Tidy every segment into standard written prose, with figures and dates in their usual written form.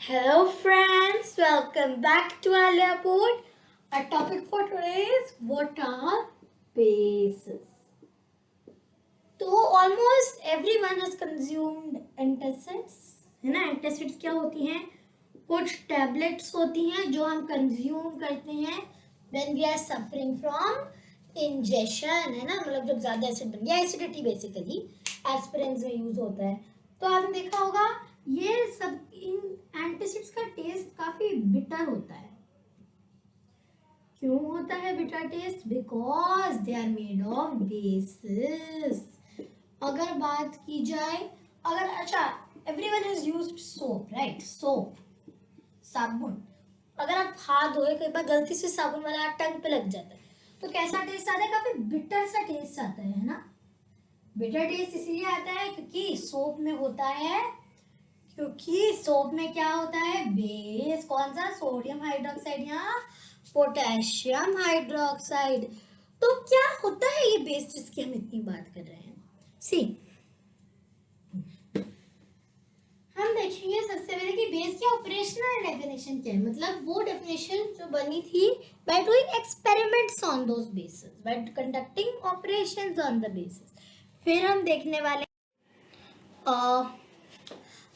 Hello friends, welcome back to our Leopard. Our topic for today is what are bases. तो almost everyone has consumed antacids, है ना? Antacids क्या होती हैं? कुछ टैबलेट्स होती हैं जो हम कंज्यूम करते हैं when we are suffering from ingestion, है ना? मतलब जब ज़्यादा एसिड बन गया, एसिडिटी बेसिकली एस्पिरिन में यूज होता है. तो आपने देखा होगा ये सब इन एंटासिड्स का टेस्ट काफी बिटर होता है. क्यों होता है bitter taste? Because they are made of bases. अगर बात की जाए, अगर अच्छा everyone has used soap, right? Soap, साबुन. अगर आप हाथ धोए, कई बार गलती से साबुन वाला टंग पे लग जाता है तो कैसा टेस्ट आता है? काफी बिटर सा टेस्ट आता है ना? बिटर टेस्ट इसलिए आता है क्योंकि सोप में होता है, क्योंकि सोप में क्या होता है? बेस. कौन सा? सोडियम हाइड्रोक्साइड या पोटेशियम हाइड्रोक्साइड. तो क्या होता है ये बेस जिसकी हम इतनी बात कर रहे हैं? सी, हम देखेंगे सबसे पहले कि बेस की ऑपरेशनल डेफिनेशन क्या है. मतलब वो डेफिनेशन जो बनी थी by doing experiments on those basis, bye conducting operations on the basis. फिर हम देखने वाले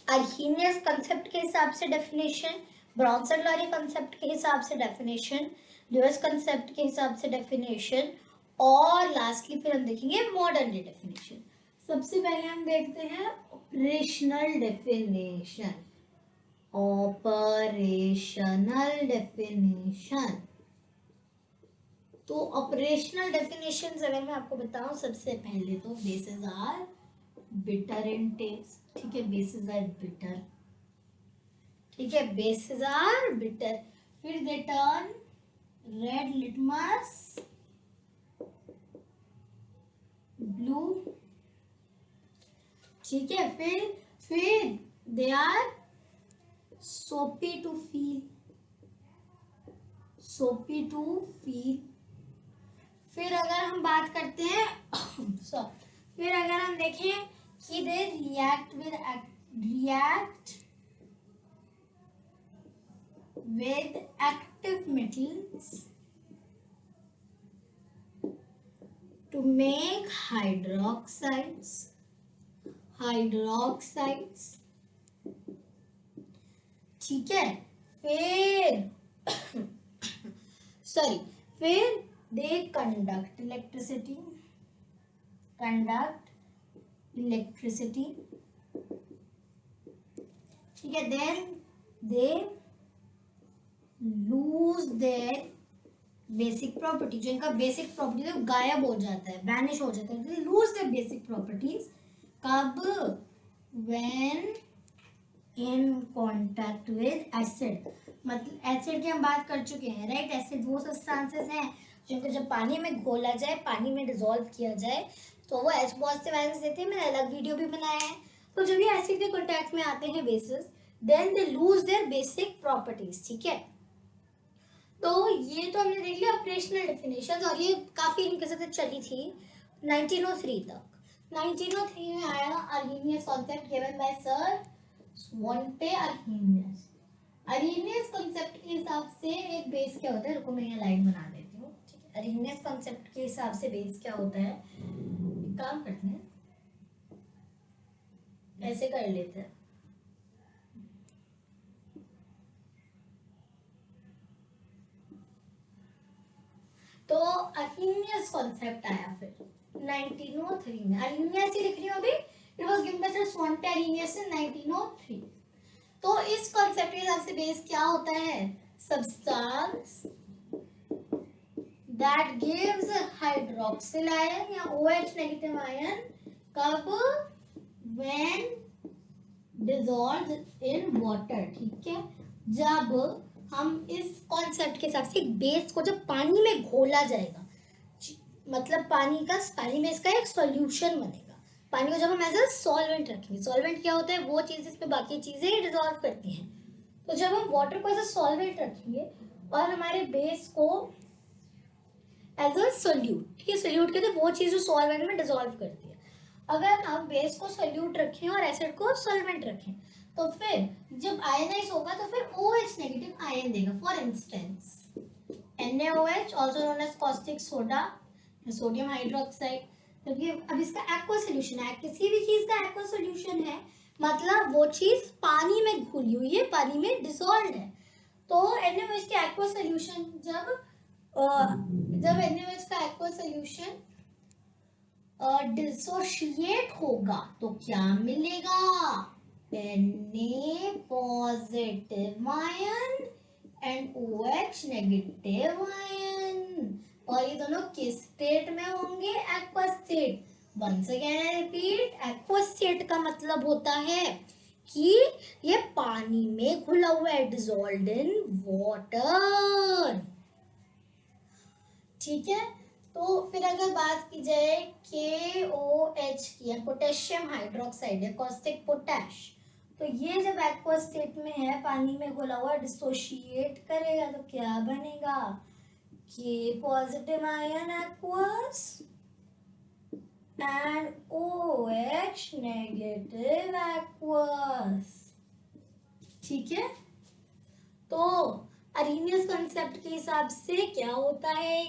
अर्हीनियस कंसेप्ट के हिसाब से डेफिनेशन, ब्रॉन्सन-लॉरी कंसेप्ट के हिसाब से डेफिनेशन, ल्यूइस कंसेप्ट के हिसाब से डेफिनेशन, और लास्टली फिर हम देखेंगे मॉडर्न डे डेफिनेशन. सबसे पहले हम देखते हैं ऑपरेशनल डेफिनेशन. Operational definition. तो ऑपरेशनल डेफिनेशन अगर मैं आपको बताऊं, सबसे पहले तो bases are bitter in taste. ठीक है, बेसिस आर बिटर. ठीक है, बेसिस आर बिटर. फिर they turn red litmus blue. ठीक है, फिर they are soapy to feel. Soapy to feel. फिर अगर हम बात करते हैं फिर अगर हम देखें कि they react with active metals to make hydroxides. ठीक है, फिर फिर they conduct electricity. ठीक है, then they lose their basic property. जो इनका बेसिक प्रॉपर्टी है वो गायब हो जाता है, वैनिश हो जाता है. लूज देयर बेसिक प्रॉपर्टीज कब? When in contact with acid. मतलब एसिड की हम बात कर चुके हैं, राइट? एसिड वो सब्सटेंसेस हैं जिनको जब पानी में घोला जाए, पानी में डिसॉल्व किया जाए तो वो एच पॉजिटिव आयंस देते हैं. मैंने अलग वीडियो भी बनाया है. तो जब ये एसिड के कांटेक्ट में आते हैं bases, then they lose their basic properties. ठीक है, तो ये तो हमने देख लिया ऑपरेशनल डेफिनेशंस, और ये काफी इनके साथ चली थी 1903 तक. 1903 में आया Arrhenius concept given by sir Svante Arrhenius. Arrhenius concept के हिसाब से एक बेस क्या होता है? रुको मैं यहाँ लाइन बना देती हूँ. ठीक है, अर्हीनियस कॉन्सेप्ट के हिसाब से बेस क्या होता है? एक काम करते हैं, ऐसे कर लेते हैं. तो अर्हीनियस कॉन्सेप्ट आया फिर 1903 में. अर्हीनियस ही लिख रही हूँ अभी. It was given by sir Svante Arrhenius in 1903. तो इस कॉन्सेप्ट के हिसाब से बेस क्या होता है? Substance that gives hydroxyl ion या OH नेगेटिव आयन. कब? When dissolved in water. ठीक है, जब हम इस कॉन्सेप्ट के हिसाब से बेस को जब पानी में घोला जाएगा, मतलब पानी में इसका एक सॉल्यूशन बनेगा. पानी को जब हम एज अ सॉल्वेंट रखेंगे, सॉल्वेंट क्या होता है? वो चीज जिसमें बाकी चीजें डिसॉल्व करती हैं. तो जब हम वाटर को एज अ सॉल्वेंट रखेंगे और हमारे बेस को एज अ सोल्यूट, ठीक है, सोल्यूट कहते हैं वो चीज जो सॉल्वेंट में डिसॉल्व करती है. अगर हम बेस को सोल्यूट रखें और एसिड को सॉल्वेंट रखें तो फिर जब आयनाइज होगा तो फिर OH नेगेटिव आयन देगा. For instance NaOH also known as caustic soda, sodium hydroxide. क्योंकि अब इसका एक्वा सोल्यूशन है, किसी भी चीज का एक्वा सोल्यूशन है मतलब वो चीज पानी में घुली हुई है, पानी में डिसॉल्व है. तो NaOH के एक्वा सोल्यूशन जब NaOH का एक्वा सोल्यूशन डिसोशिएट होगा तो क्या मिलेगा? Na positive ion and OH negative ion. और ये दोनों किस स्टेट में होंगे? Aqua state. Once again I repeat, aqua state का मतलब होता है कि ये पानी में घुला हुआ है, डिसॉल्व्ड इन वाटर. ठीक है. तो फिर अगर बात की जाए KOH की, पोटेशियम हाइड्रोक्साइड है, कॉस्टिक पोटैश. तो ये जब एक्वा स्टेट में है, पानी में घुला हुआ, डिसोशिएट करेगा तो क्या बनेगा? K positive ion aqueous and OH negative aqueous. ठीक है. तो अरेनियस कॉन्सेप्ट के हिसाब से क्या होता है?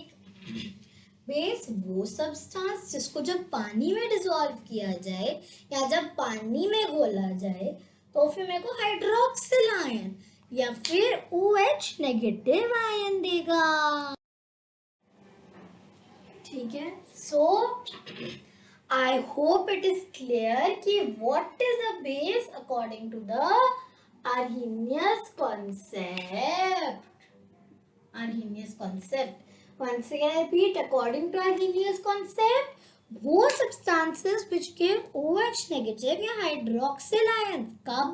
बेस वो सब्सटेंस जिसको जब पानी में डिसॉल्व किया जाए या जब पानी में घोला जाए तो फिर मेरे को हाइड्रोक्सिल आयन या फिर OH नेगेटिव आयन देगा. ठीक है. So I hope it is clear कि what is a base according to the Arrhenius concept. Arrhenius concept. Once again I repeat, according to Arrhenius concept, वो substances which give OH negative या hydroxyl ions कब?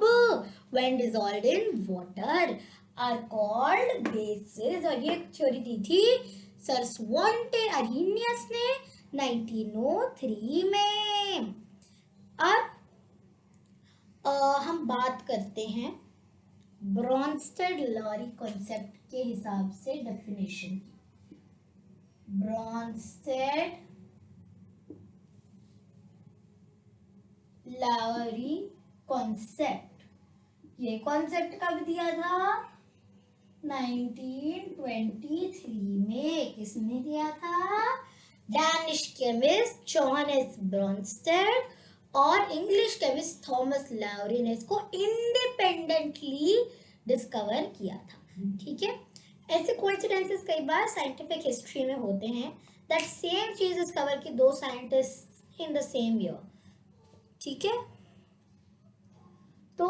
When dissolved in water are called bases. और ये theory दी थी sir स्वॉन्टे Arrhenius ने 1903 में. अब हम बात करते हैं ब्रॉन्स्टेड-लॉरी कॉन्सेप्ट के हिसाब से डेफिनेशन की. ब्रॉन्स्टेड-लॉरी कॉन्सेप्ट, ये कॉन्सेप्ट कब दिया था? 1923 में. किसने दिया था? डैनिश केमिस्ट जोहानेस ब्रॉन्स्टेड और इंग्लिश केमिस्ट थॉमस लॉरी ने इसको इंडिपेंडेंटली डिस्कवर किया था. ठीक है. ऐसे कोइंसिडेंसेस कई बार साइंटिफिक हिस्ट्री में होते हैं दैट सेम चीज डिस्कवर की दो scientist in the same year. ठीक है. तो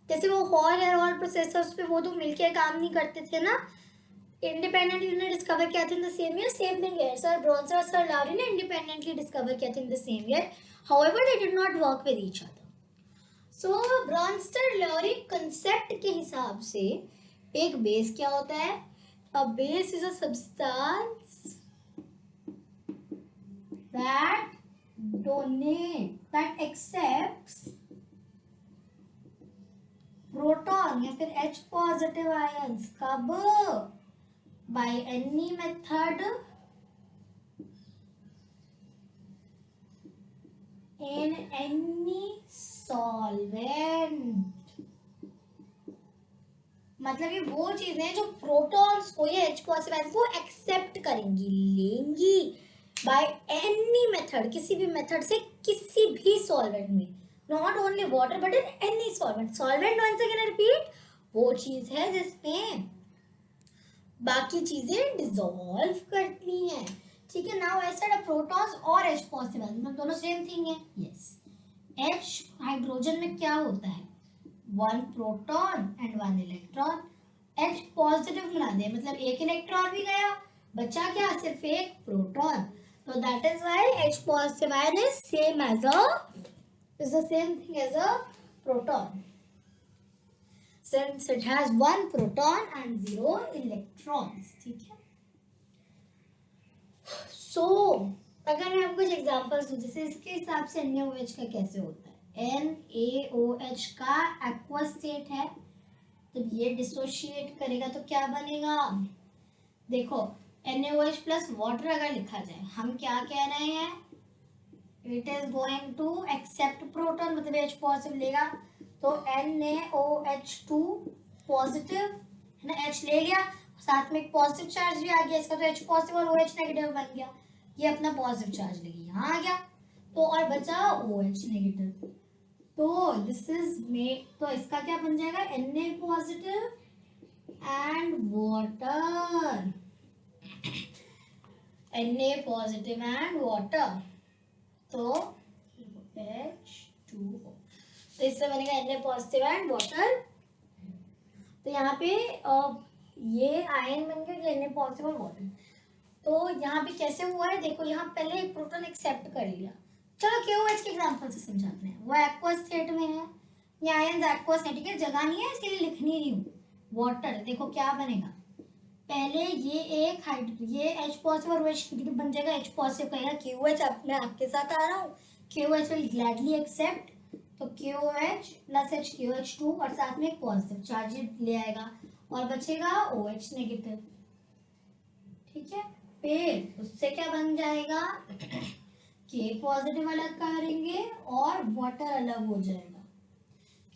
जैसे वो हॉल एंड हॉल प्रोसेसर्स पे वो तो मिलके काम नहीं करते थे ना, इंडिपेंडेंटली ने डिस्कवर किया था in the same year. Same thing है, सर ब्रॉन्स्टेड और सर लॉरी ने इंडिपेंडेंटली डिस्कवर किया था in the same year. However they did not work with each other. So Brønsted-lorry concept के हिसाब से एक बेस क्या होता है? A base is a substance that accepts proton या फिर H पॉजिटिव आयंस कब? by any method in any solvent. मतलब ये वो चीजें हैं जो प्रोटॉन्स को या H पॉजिटिव आयंस को एक्सेप्ट करेंगी, लेंगी by any method, किसी भी मेथड से किसी भी सॉल्वेंट में. Not only water but in any solvent. Solvent once again repeat, वो चीज है जिसमें बाकी चीजें डिसॉल्व करती हैं. ठीक है. नाउ आई सेड प्रोटॉन्स और H पॉजिटिव मतलब दोनों सेम थिंग है. यस. H हाइड्रोजन में क्या होता है? One proton and one electron. H positive बना दिया मतलब एक इलेक्ट्रॉन भी गया, बचा क्या? सिर्फ एक प्रोटॉन. तो that is why H positive ion is same as is the same thing as a proton since it has one proton and 0 electrons. ठीक है. So अगर मैं आपको कुछ एग्जांपल्स दूं, जैसे इसके हिसाब से NaOH का कैसे होता है? NaOH का एक्वा स्टेट है, जब ये डिसोशिएट करेगा तो क्या बनेगा? देखो NaOH प्लस वाटर अगर लिखा जाए, हम क्या कह रहे हैं? It is going to accept proton, मतलब H पॉजिटिव लेगा, तो NaOH2 पॉजिटिव है ना, H ले गया, साथ में एक पॉजिटिव चार्ज भी आ गया इसका, तो H पॉजिटिव और OH नेगेटिव बन गया, ये अपना पॉजिटिव चार्ज लेगी यहाँ आ गया, तो और बचा OH नेगेटिव, तो दिस इज मेड, तो इसका क्या बन जाएगा, Na positive and water, Na positive and water, तो H2O, तो इससे बनेगा Na पॉजिटिव एंड वाटर। तो यहाँ पे ये आयन बन गया Na पॉजिटिव और वाटर। तो यहाँ पे कैसे हुआ है, देखो यहाँ पहले एक प्रोटॉन एक्सेप्ट कर लिया, चलो KOH के एग्जांपल से समझाते हैं। वो एक्वस स्टेट में है, ये आयन एक्वस है, ठीक है, जगह नहीं है इसके लिए लिख नहीं रही हूँ। वाटर, देखो क्या बनेगा, पहले ये एक ये H पॉजिटिव और OH नेगेटिव बन जाएगा, H पॉजिटिव कहेगा KOH, अब मैं आपके साथ आ रहा हूँ, KOH विल ग्लैडली एक्सेप्ट, तो KOH प्लस HKOH2 और साथ में एक पॉजिटिव चार्ज ले आएगा और बचेगा OH नेगेटिव, ठीक है। फिर उससे क्या बन जाएगा, K पॉजिटिव अलग करेंगे और वाटर अलग हो जाएगा,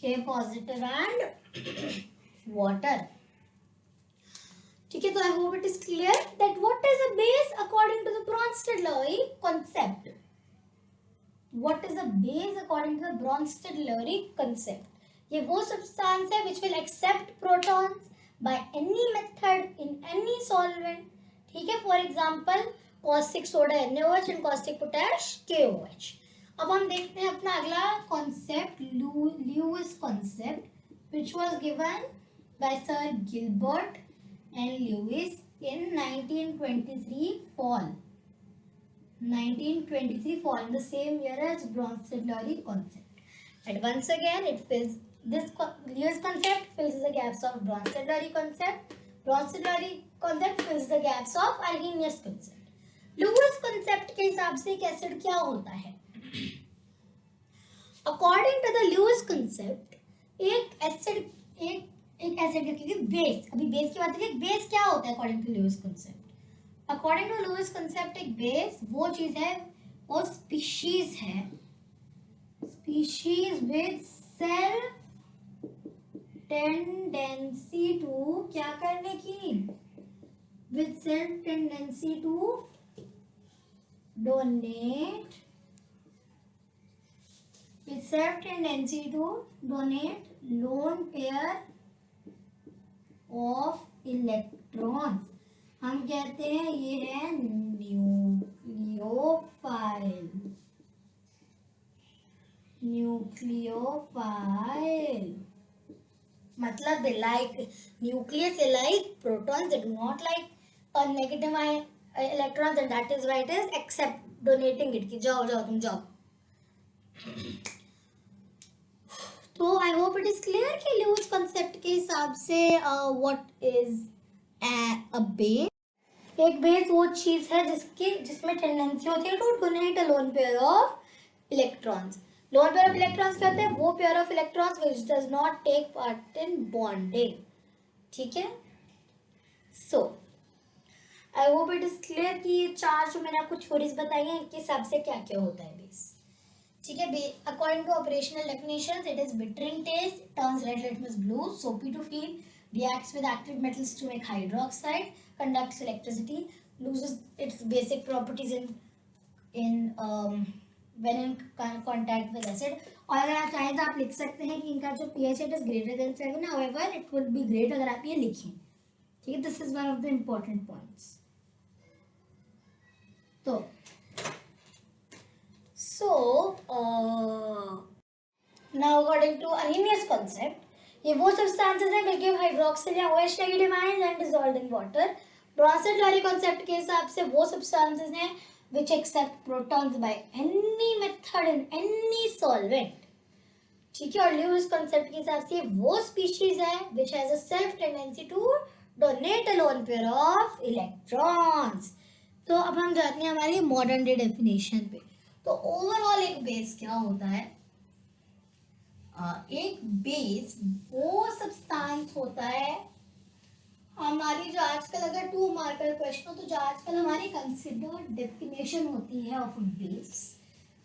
K पॉजिटिव एंड वाटर, ठीक है। तो I hope it is clear that what is a base according to the Bronsted-Lowry concept. What is a base according to the Bronsted-Lowry concept? ये वो substance है which will accept protons by any method in any solvent, ठीक है। For example, caustic soda NaOH and caustic potash KOH. अब हम देखते हैं अपना अगला concept, Lewis concept, which was given by Sir Gilbert and Lewis in 1923 fall. 1923 fall, in the same year as Bronsted-Lowry concept. And once again, it fills this Lewis concept fills the gaps of Bronsted-Lowry concept. Bronsted-Lowry concept fills the gaps of Arrhenius concept. Lewis concept के हिसाब से एक acid क्या होता है? According to the Lewis concept, एक acid क्योंकि base, अभी बेस की बात करें, बेस क्या होता है according to Lewis concept? According to Lewis concept एक बेस वो चीज है, वो स्पीशीज है, species with self tendency to क्या करने की, with self tendency to donate, with self tendency to donate lone pair of electrons. हम कहते हैं ये है न्यूक्लियोफाइल, न्यूक्लियोफाइल मतलब they like nucleus, they like protons, they do not like a negative electrons, and that is why it is except donating it कि जाओ जाओ तुम जाओ। तो I hope it is clear कि लुईस कंसेप्ट के हिसाब से व्हाट इज अ बेस। एक बेस वो चीज है जिसमें टेंडेंसी होती है to donate a lone pair of electrons. Lone pair of electrons क्या होते हैं, वो pair of electrons which does not take part in bonding, ठीक है। So I hope it is clear कि ये चार जो मैंने आपको थ्योरीज बताई हैं इनके हिसाब से क्या क्या होता है बेस, ठीक है। According to operational definitions, it is bitter in taste, turns red litmus blue, soapy to feel, reacts with active metals to make hydroxide, conducts electricity, loses its basic properties when in contact with acid. और अगर आप चाहें तो आप लिख सकते हैं कि इनका जो pH is greater than 7, however it would be great अगर आप ये लिखें, ठीक है। This is one of the important points. तो now according to Arrhenius concept, ये वो substances हैं which give hydroxyl या OH negative ions and dissolved in water. Bronsted-Lowry concept के हिसाब से वो substances हैं which accept protons by any method in any solvent, ठीक है। और Lewis concept के हिसाब से वो species है which has a self tendency to donate a lone pair of electrons. तो अब हम जाते हैं हमारी modern day definition पे। तो ओवरऑल एक बेस क्या होता है, एक बेस वो सब्सटेंस होता है हमारी, जो आजकल अगर 2 मार्कर क्वेश्चन हो तो जो आजकल हमारी कंसिडर्ड डेफिनेशन होती है of base,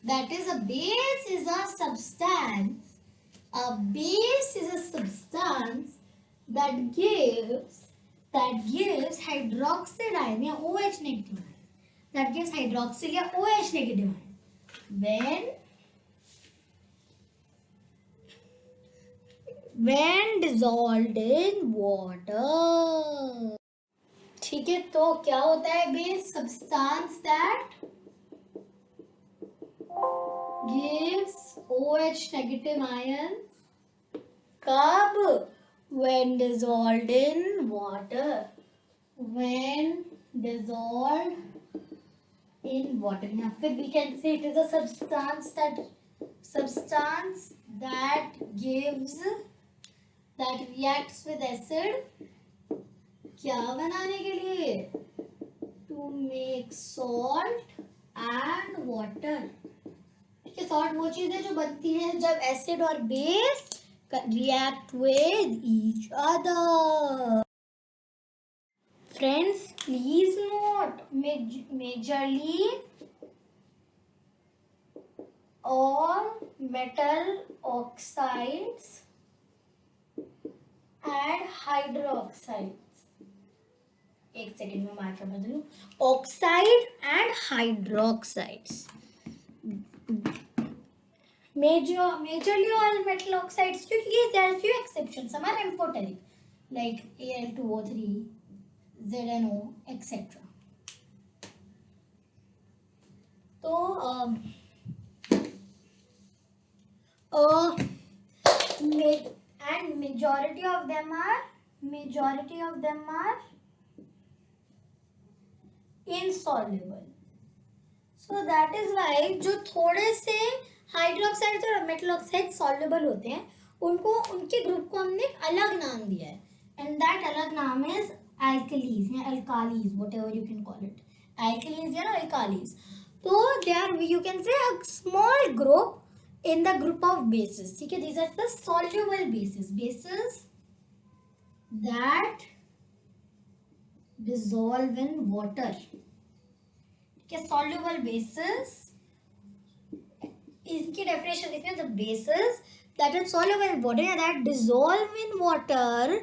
That is, a base is a substance. A base is a substance that gives hydroxide ion या OH negative ion. That gives hydroxyl या OH negative ion when dissolved in water. ठीक है, तो क्या होता है base? Substance that gives OH negative ions. कब? When dissolved in water. When dissolved in water. या फिर we can say it is a substance that reacts with acid. क्या बनाने के लिए? To make salt and water. ठीक है, salt वो चीज है जो बनती है जब एसिड और base react with each other. Friends, please note, majorly all metal oxides and hydroxides. एक सेकेंड में मात्रा बदलूं. Oxide and hydroxides. Majorly all metal oxides, क्योंकि there are few exceptions. Some are amphoteric, like Al2O3, ZNO, etc. तो and majority of them are insoluble. So that is why जो थोड़े से hydroxides और मेटल ऑक्साइड सॉल्युबल होते हैं, उनको उनके ग्रुप को हमने एक अलग नाम दिया है, एंड दैट अलग नाम इज alkalis या alkalis, whatever you can call it, alkalis या alkalis. तो they are, you can say, a small group in the group of bases. ठीक है, these are the soluble bases that dissolve in water. ठीक है, soluble bases, इसकी definition देखते हैं. The bases that is soluble in water या that dissolve in water.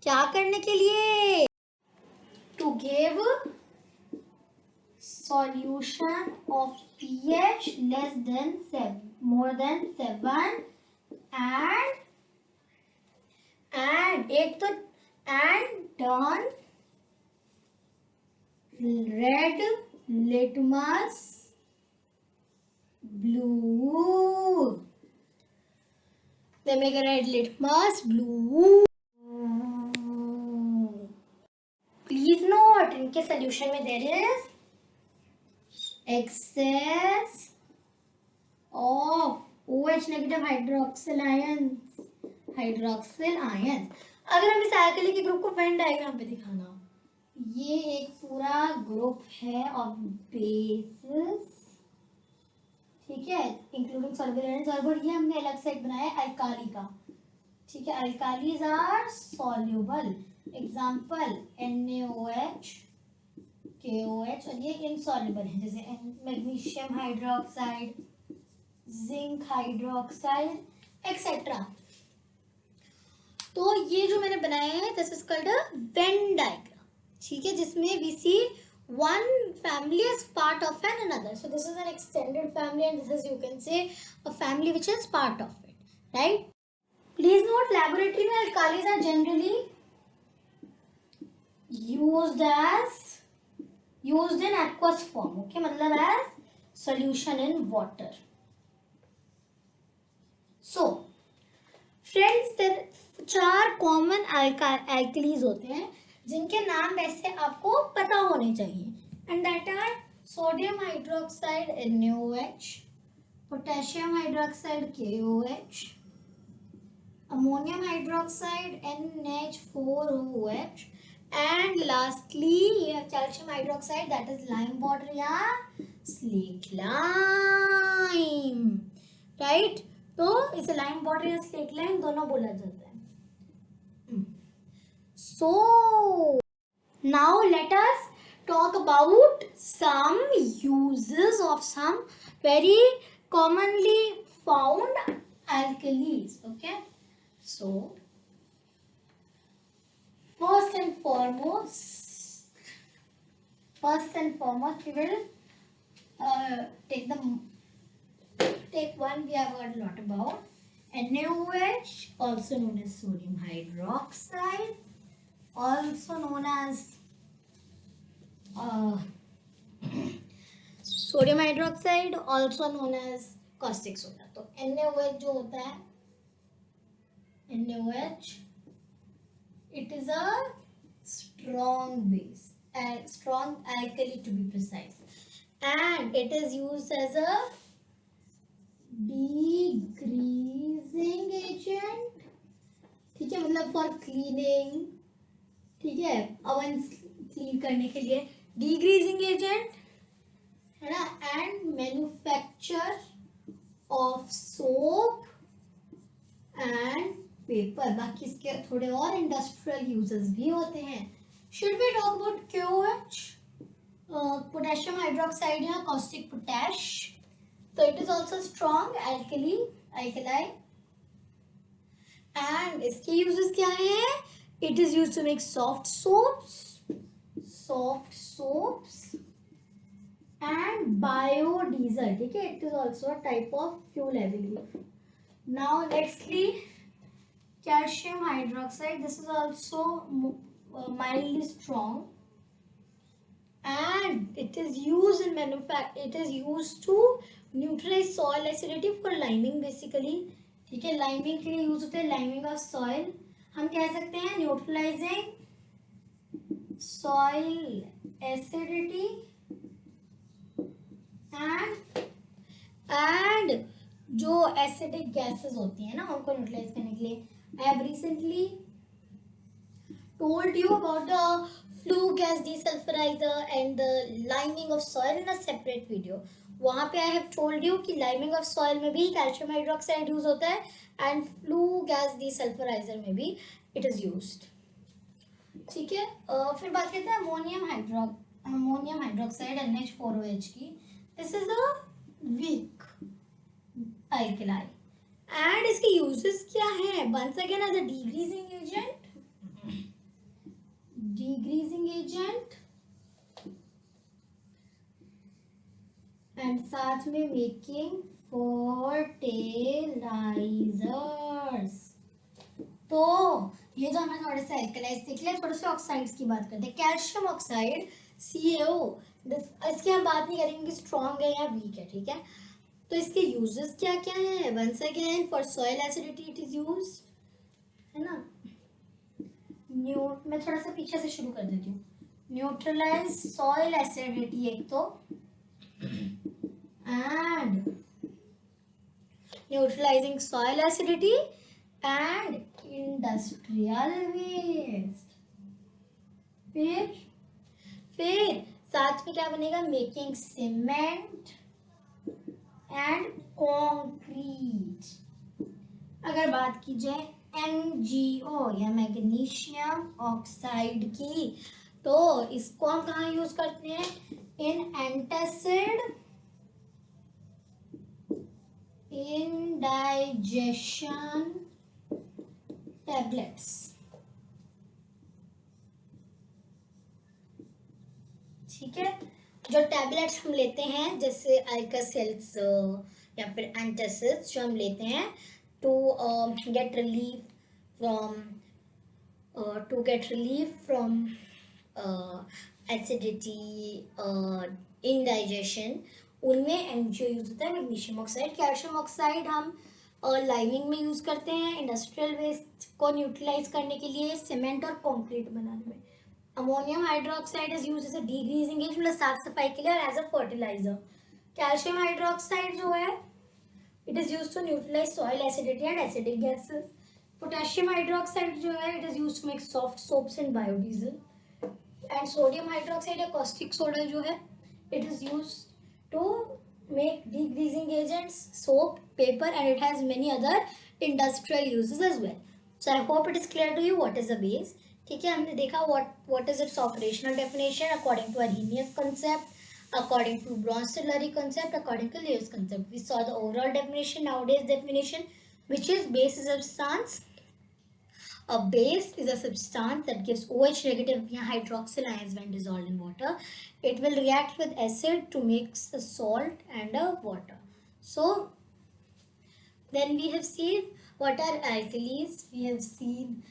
क्या करने के लिए? To give solution of pH less than 7, more than 7, and एक तो and turn red litmus blue. They make a red litmus blue. Please note, इनके solution में there is excess of OH negative hydroxyl ions. अगर हम इस alkali के group को Venn diagram पे दिखाना, ये एक पूरा ग्रुप है ऑफ बेसिस, ठीक है, इंक्लूडिंग सॉल्युबल एंड इनसॉल्युबल. ये हमने अलग से एक बनाया है अल्काली का. ठीक है, alkalis are soluble. Example NaOH, KOH. और ये इनसॉल्युबल है, जैसे magnesium hydroxide, zinc hydroxide, etcetera. तो ये जो मैंने बनाया है, this is called a Venn diagram. ठीक है, जिसमें we see one family is part of another. So this is an extended family, and this is, you can say, a family which is part of it, right? Please note, laboratory में alkalis are generally used in aqueous form. Okay, मतलब as solution in water. So friends, there 4 common alkalis होते हैं जिनके नाम वैसे आपको पता होने चाहिए, and that are sodium hydroxide NaOH, potassium hydroxide KOH, ammonium hydroxide NH4OH, and lastly calcium hydroxide, that is lime water या स्लेट लाइम. राइट, तो इसे लाइम वाटर या स्लेट लाइम दोनों बोला जाता है. So now let us talk about some uses of some very commonly found alkalis. Okay, so first and foremost we will take one we have heard a lot about, NaOH, also known as sodium hydroxide, also known as uh, sodium hydroxide, also known as caustic soda. तो NaOH जो होता है, NaOH, it is a strong base and strong alkali to be precise, and it is used as a degreasing agent. ठीक है, मतलब for cleaning. ठीक है, oven clean करने के लिए डिग्रीजिंग एजेंट है ना, and manufacture of soap and paper. बाकी इसके थोड़े और इंडस्ट्रियल यूजेस भी होते हैं. Should we talk about KOH, potassium hydroxide या कॉस्टिक पोटैश. तो it is also strong alkali and इसके यूजेस क्या है? It is used to make soft soaps and biodiesel. ठीक है, it is also a type of fuel, I believe. Now nextly, calcium hydroxide. This is also mildly strong, and it is used in it is used to neutralize soil acidity for liming basically. ठीक है, liming के लिए use होते हैं, liming of soil. हम कह सकते हैं न्यूट्रलाइजिंग सॉइल एसिडिटी and जो एसिडिक गैसेस होती हैं ना, उनको न्यूट्रलाइज करने के लिए. I have recently told you about the flue gas desulphuriser and the liming of soil in a separate video. वहाँ पे आई हैव टोल्ड यू कि लाइमिंग ऑफ सॉइल में भी कैल्शियम हाइड्रोक्साइड यूज होता है, एंड फ्लू गैस डीसल्फराइजर में भी it is used. ठीक है, फिर बात करते हैं अमोनियम हाइड्रोक्साइड NH4OH की. This is a weak alkali, and इसके uses क्या है? Once again as a degreasing agent, and साथ में making fertilizers. तो ये जो हमें थोड़े से alkalis देख लिया, थोड़े से ऑक्साइड्स की बात करते हैं. कैल्शियम ऑक्साइड CaO, इसकी हम बात नहीं करेंगे स्ट्रॉन्ग है या वीक है. ठीक है, तो इसके यूजेस क्या क्या है? Once again for soil acidity it is used, है ना. मैं थोड़ा सा पीछे से शुरू कर देती हूँ. न्यूट्रलाइज सॉइल एसिडिटी एक तो, and neutralising soil acidity and industrial waste. फिर साथ में क्या बनेगा? Making cement and concrete. अगर बात की जाए MgO या मैग्नीशियम ऑक्साइड की, तो इसको हम कहाँ यूज करते हैं? इन एंटासिड, इंडाइजेशन टैबलेट्स. ठीक है, जो टैबलेट्स हम लेते हैं जैसे अल्कासेल्स या फिर एंटासिड्स जो हम लेते हैं to get relief from acidity, indigestion, उनमें MgO यूज होता है. मैग्नीशियम ऑक्साइड, कैल्शियम ऑक्साइड हम लाइमिंग में यूज करते हैं, इंडस्ट्रियल वेस्ट को न्यूट्रलाइज करने के लिए, सीमेंट और कंक्रीट बनाने में. Ammonium hydroxide is used as a degreasing agent, मतलब साफ सफाई के लिए, और as a fertiliser. Calcium hydroxide जो है it is used to neutralise soil acidity and acidic gases. Potassium hydroxide जो है it is used to make soft soaps and biodiesel. And sodium hydroxide या कॉस्टिक सोडा जो है it is used to make degreasing agents, soap, paper, and it has many other industrial uses as well. So I hope it is clear to you what is a base. ठीक है, हमने देखा what is its operational definition according to Arrhenius concept. according to Bronsted-Lowry concept, according to Lewis concept. We saw the overall definition, nowadays definition, which is base is a substance. A base is a substance that gives OH negative hydroxyl ions when dissolved in water. It will react with acid to make a salt and a water. So then we have seen what are alkalis. We have seen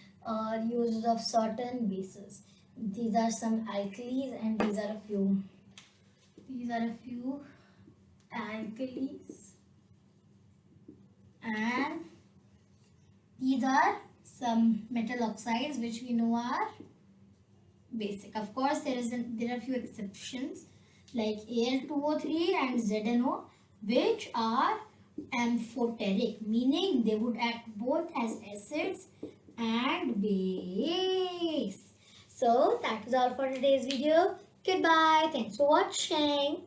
uses of certain bases. These are some alkalis and these are a few. These are a few alkalis and these are some metal oxides which we know are basic. Of course, there are a few exceptions like Al2O3 and ZNO, which are amphoteric, meaning they would act both as acids and base. So that is all for today's video. Goodbye. Thanks for watching.